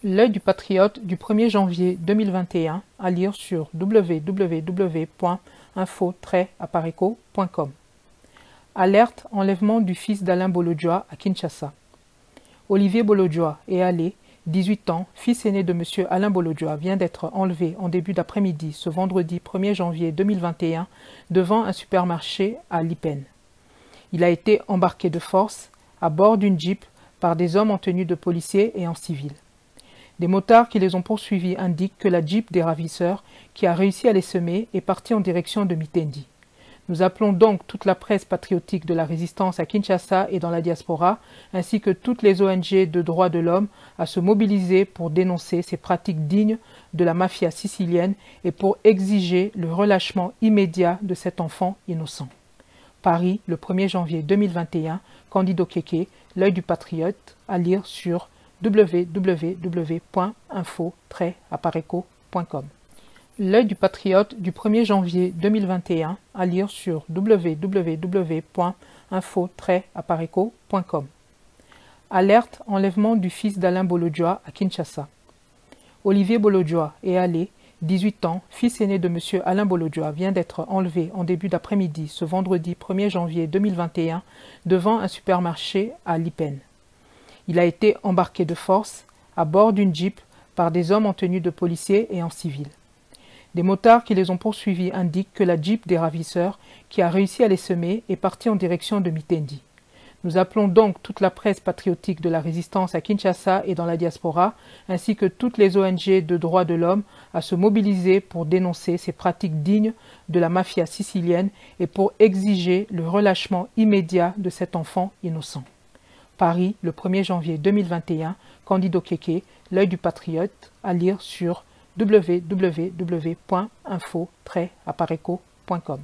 L'œil du patriote du 1er janvier 2021 à lire sur www.info-apareco.com. Alerte enlèvement du fils d'Alain Bolodjoa à Kinshasa. Olivier Bolodjoa est allé, 18 ans, fils aîné de M. Alain Bolodjoa, vient d'être enlevé en début d'après-midi ce vendredi 1er janvier 2021 devant un supermarché à Lipen. Il a été embarqué de force à bord d'une Jeep par des hommes en tenue de policiers et en civil. Des motards qui les ont poursuivis indiquent que la Jeep des ravisseurs, qui a réussi à les semer, est partie en direction de Mitendi. Nous appelons donc toute la presse patriotique de la résistance à Kinshasa et dans la diaspora, ainsi que toutes les ONG de droits de l'homme, à se mobiliser pour dénoncer ces pratiques dignes de la mafia sicilienne et pour exiger le relâchement immédiat de cet enfant innocent. Paris, le 1er janvier 2021, Candide Okeke, L'œil du patriote, à lire sur www.info-apareco.com. L'œil du patriote du 1er janvier 2021 à lire sur www.info-apareco.com. Alerte enlèvement du fils d'Alain Bolodjoa à Kinshasa. Olivier Bolodjoa est allé, 18 ans, fils aîné de M. Alain Bolodjoa, vient d'être enlevé en début d'après-midi ce vendredi 1er janvier 2021 devant un supermarché à Lipen. Il a été embarqué de force à bord d'une Jeep par des hommes en tenue de policiers et en civil. Des motards qui les ont poursuivis indiquent que la Jeep des ravisseurs, qui a réussi à les semer, est partie en direction de Mitendi. Nous appelons donc toute la presse patriotique de la résistance à Kinshasa et dans la diaspora, ainsi que toutes les ONG de droits de l'homme, à se mobiliser pour dénoncer ces pratiques dignes de la mafia sicilienne et pour exiger le relâchement immédiat de cet enfant innocent. Paris, le 1er janvier 2021, Candide Okeke, L'œil du patriote, à lire sur www.info-apareco.com.